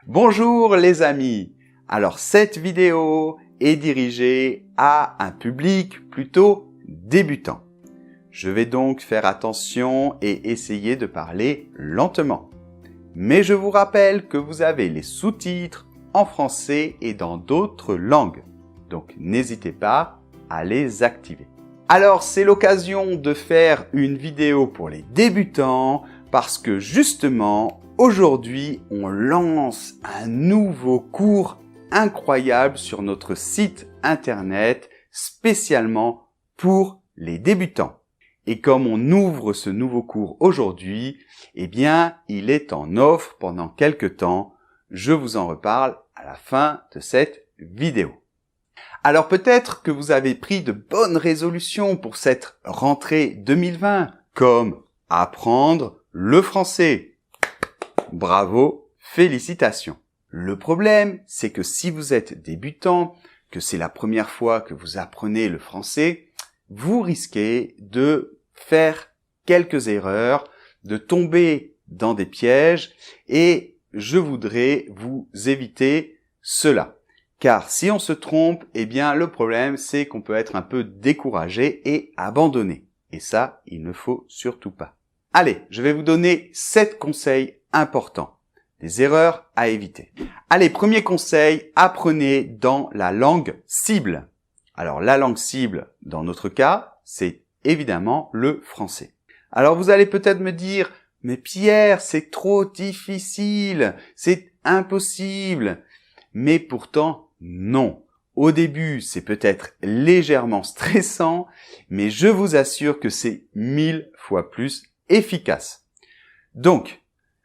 Bonjour les amis. Alors cette vidéo est dirigée à un public plutôt débutant. Je vais donc faire attention et essayer de parler lentement. Mais je vous rappelle que vous avez les sous-titres en français et dans d'autres langues. Donc n'hésitez pas à les activer. Alors c'est l'occasion de faire une vidéo pour les débutants parce que justement aujourd'hui on lance un nouveau cours incroyable sur notre site internet spécialement pour les débutants. Et comme on ouvre ce nouveau cours aujourd'hui, eh bien, il est en offre pendant quelques temps. Je vous en reparle à la fin de cette vidéo. Alors peut-être que vous avez pris de bonnes résolutions pour cette rentrée 2020, comme apprendre le français. Bravo, félicitations. Le problème, c'est que si vous êtes débutant, que c'est la première fois que vous apprenez le français, vous risquez de faire quelques erreurs, de tomber dans des pièges et je voudrais vous éviter cela. Car si on se trompe, eh bien le problème c'est qu'on peut être un peu découragé et abandonné. Et ça, il ne faut surtout pas. Allez, je vais vous donner 7 conseils importants. Des erreurs à éviter. Allez, premier conseil, apprenez dans la langue cible. Alors la langue cible, dans notre cas, c'est évidemment le français. Alors vous allez peut-être me dire, mais Pierre, c'est trop difficile, c'est impossible. Mais pourtant, non. Au début, c'est peut-être légèrement stressant, mais je vous assure que c'est 1000 fois plus efficace. Donc,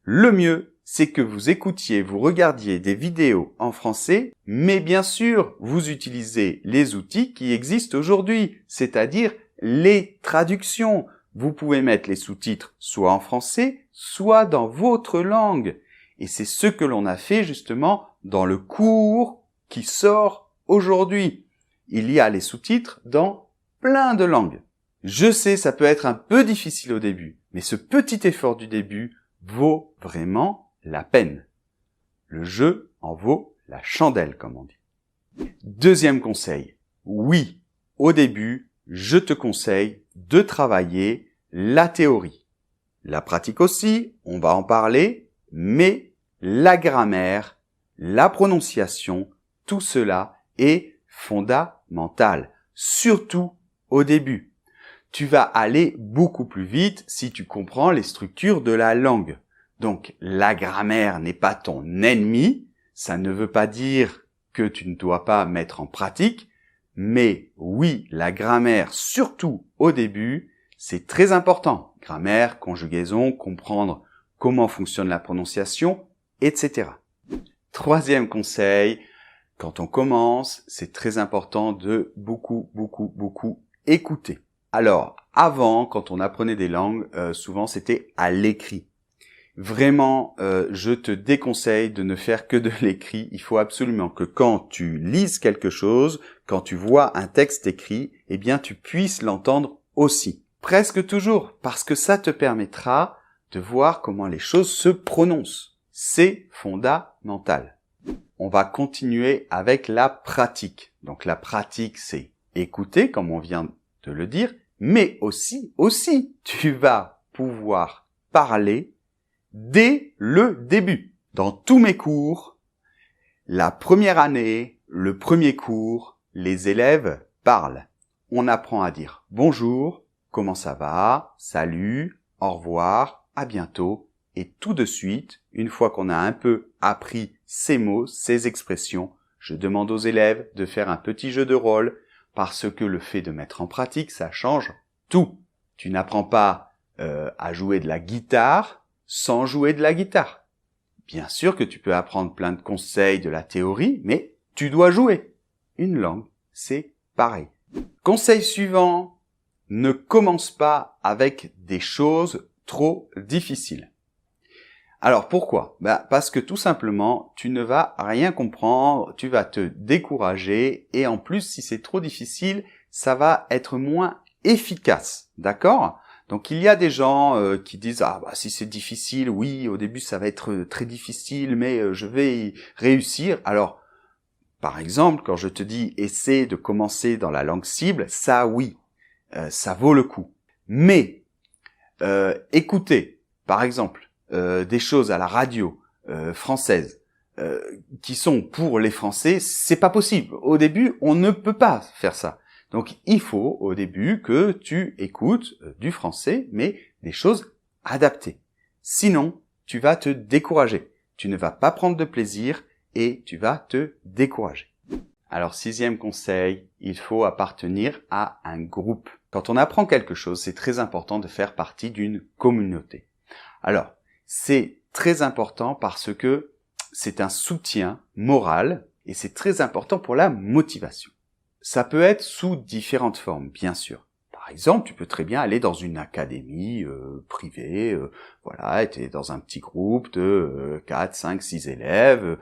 le mieux, c'est que vous écoutiez, vous regardiez des vidéos en français, mais bien sûr, vous utilisez les outils qui existent aujourd'hui, c'est-à-dire les traductions. Vous pouvez mettre les sous-titres soit en français, soit dans votre langue. Et c'est ce que l'on a fait justement dans le cours qui sort aujourd'hui. Il y a les sous-titres dans plein de langues. Je sais, ça peut être un peu difficile au début, mais ce petit effort du début vaut vraiment la peine. Le jeu en vaut la chandelle, comme on dit. Deuxième conseil. Oui, au début, je te conseille de travailler la théorie. La pratique aussi, on va en parler, mais la grammaire, la prononciation, tout cela est fondamental, surtout au début. Tu vas aller beaucoup plus vite si tu comprends les structures de la langue. Donc, la grammaire n'est pas ton ennemi, ça ne veut pas dire que tu ne dois pas mettre en pratique, mais oui, la grammaire, surtout au début, c'est très important. Grammaire, conjugaison, comprendre comment fonctionne la prononciation, etc. Troisième conseil, quand on commence, c'est très important de beaucoup écouter. Alors, avant, quand on apprenait des langues, souvent c'était à l'écrit. Vraiment, je te déconseille de ne faire que de l'écrit. Il faut absolument que quand tu lises quelque chose, quand tu vois un texte écrit, eh bien tu puisses l'entendre aussi. Presque toujours, parce que ça te permettra de voir comment les choses se prononcent. C'est fondamental. On va continuer avec la pratique. Donc la pratique, c'est écouter, comme on vient de le dire, mais aussi, tu vas pouvoir parler dès le début. Dans tous mes cours, la première année, le premier cours, les élèves parlent. On apprend à dire bonjour, comment ça va, salut, au revoir, à bientôt. Et tout de suite, une fois qu'on a un peu appris ces mots, ces expressions, je demande aux élèves de faire un petit jeu de rôle parce que le fait de mettre en pratique, ça change tout. Tu n'apprends pas à jouer de la guitare sans jouer de la guitare. Bien sûr que tu peux apprendre plein de conseils de la théorie, mais tu dois jouer. Une langue, c'est pareil. Conseil suivant, ne commence pas avec des choses trop difficiles. Alors pourquoi ? Parce que tout simplement, tu ne vas rien comprendre, tu vas te décourager et en plus, si c'est trop difficile, ça va être moins efficace. D'accord ? Donc il y a des gens qui disent ah bah si c'est difficile, oui au début ça va être très difficile, mais je vais y réussir. Alors par exemple quand je te dis essaie de commencer dans la langue cible, ça oui, ça vaut le coup. Mais écouter par exemple des choses à la radio française qui sont pour les Français, c'est pas possible. Au début on ne peut pas faire ça. Donc, il faut au début que tu écoutes du français, mais des choses adaptées. Sinon, tu vas te décourager. Tu ne vas pas prendre de plaisir et tu vas te décourager. Alors, 6e conseil, il faut appartenir à un groupe. Quand on apprend quelque chose, c'est très important de faire partie d'une communauté. Alors, c'est très important parce que c'est un soutien moral et c'est très important pour la motivation. Ça peut être sous différentes formes, bien sûr. Par exemple, tu peux très bien aller dans une académie privée, voilà, tu es dans un petit groupe de 4, 5, 6 élèves.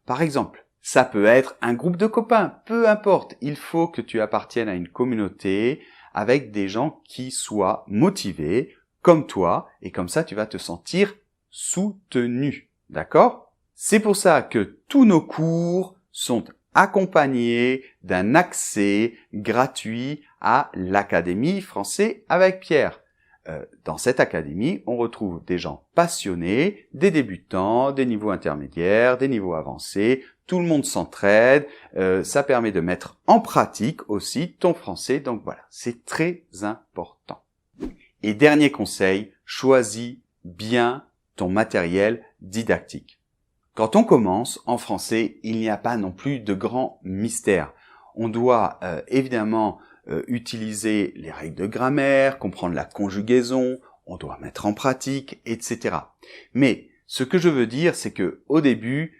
Par exemple, ça peut être un groupe de copains, peu importe. Il faut que tu appartiennes à une communauté avec des gens qui soient motivés comme toi, et comme ça, tu vas te sentir soutenu. D'accord ? C'est pour ça que tous nos cours sont accompagné d'un accès gratuit à l'Académie Français avec Pierre. Dans cette académie, on retrouve des gens passionnés, des débutants, des niveaux intermédiaires, des niveaux avancés. Tout le monde s'entraide. Ça permet de mettre en pratique aussi ton français. Donc voilà, c'est très important. Et dernier conseil, choisis bien ton matériel didactique. Quand on commence en français, il n'y a pas non plus de grand mystère. On doit évidemment utiliser les règles de grammaire, comprendre la conjugaison, on doit mettre en pratique, etc. Mais ce que je veux dire, c'est que au début,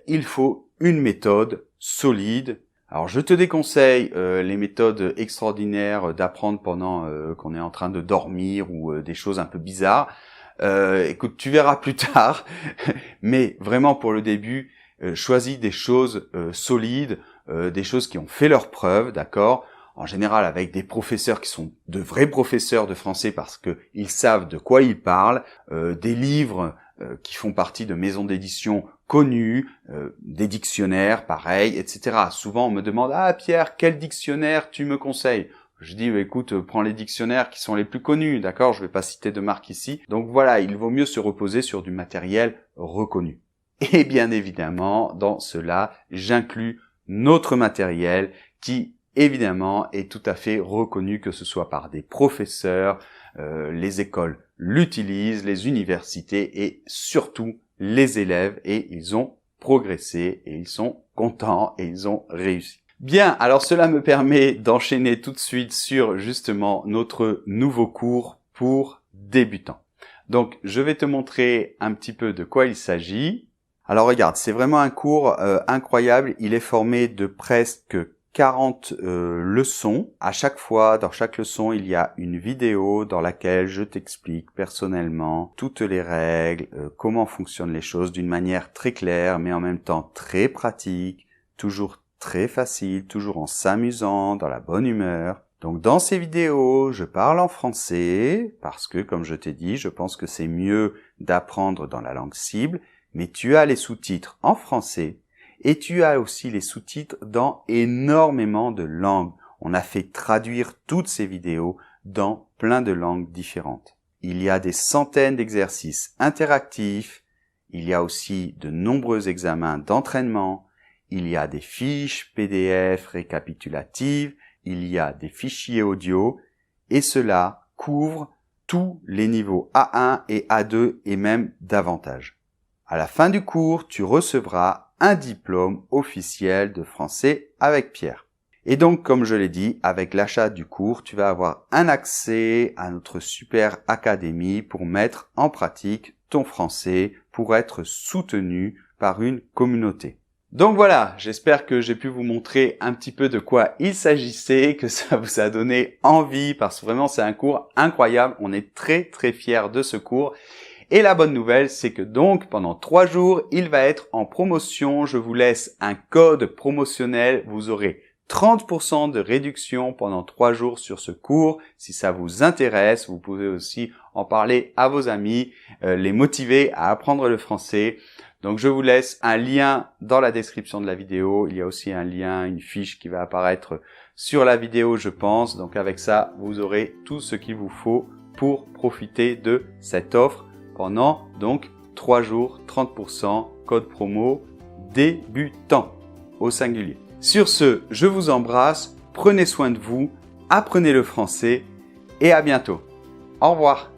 il faut une méthode solide. Alors je te déconseille les méthodes extraordinaires d'apprendre pendant qu'on est en train de dormir ou des choses un peu bizarres. Écoute, tu verras plus tard, mais vraiment pour le début, choisis des choses solides, des choses qui ont fait leurs preuves, d'accord ? En général avec des professeurs qui sont de vrais professeurs de français parce que ils savent de quoi ils parlent, des livres qui font partie de maisons d'édition connues, des dictionnaires, pareil, etc. Souvent on me demande « Ah Pierre, quel dictionnaire tu me conseilles ?» Je dis, écoute, prends les dictionnaires qui sont les plus connus, d'accord ? Je vais pas citer de marque ici. Donc voilà, il vaut mieux se reposer sur du matériel reconnu. Et bien évidemment, dans cela, j'inclus notre matériel qui, évidemment, est tout à fait reconnu, que ce soit par des professeurs, les écoles l'utilisent, les universités et surtout les élèves. Et ils ont progressé et ils sont contents et ils ont réussi. Bien, alors cela me permet d'enchaîner tout de suite sur justement notre nouveau cours pour débutants. Donc, je vais te montrer un petit peu de quoi il s'agit. Alors regarde, c'est vraiment un cours incroyable. Il est formé de presque 40 leçons. À chaque fois, dans chaque leçon, il y a une vidéo dans laquelle je t'explique personnellement toutes les règles, comment fonctionnent les choses d'une manière très claire, mais en même temps très pratique, toujours très facile, toujours en s'amusant, dans la bonne humeur. Donc dans ces vidéos, je parle en français parce que, comme je t'ai dit, je pense que c'est mieux d'apprendre dans la langue cible, mais tu as les sous-titres en français et tu as aussi les sous-titres dans énormément de langues. On a fait traduire toutes ces vidéos dans plein de langues différentes. Il y a des centaines d'exercices interactifs, il y a aussi de nombreux examens d'entraînement, il y a des fiches PDF récapitulatives, il y a des fichiers audio, et cela couvre tous les niveaux A1 et A2 et même davantage. À la fin du cours, tu recevras un diplôme officiel de français avec Pierre. Et donc, comme je l'ai dit, avec l'achat du cours, tu vas avoir un accès à notre super académie pour mettre en pratique ton français, pour être soutenu par une communauté. Donc voilà, j'espère que j'ai pu vous montrer un petit peu de quoi il s'agissait, que ça vous a donné envie, parce que vraiment c'est un cours incroyable, on est très très fiers de ce cours. Et la bonne nouvelle, c'est que donc pendant 3 jours, il va être en promotion, je vous laisse un code promotionnel, vous aurez 30% de réduction pendant 3 jours sur ce cours. Si ça vous intéresse, vous pouvez aussi en parler à vos amis, les motiver à apprendre le français. Donc je vous laisse un lien dans la description de la vidéo. Il y a aussi un lien, une fiche qui va apparaître sur la vidéo, je pense. Donc avec ça, vous aurez tout ce qu'il vous faut pour profiter de cette offre pendant donc 3 jours, 30%, code promo débutant au singulier. Sur ce, je vous embrasse, prenez soin de vous, apprenez le français et à bientôt. Au revoir.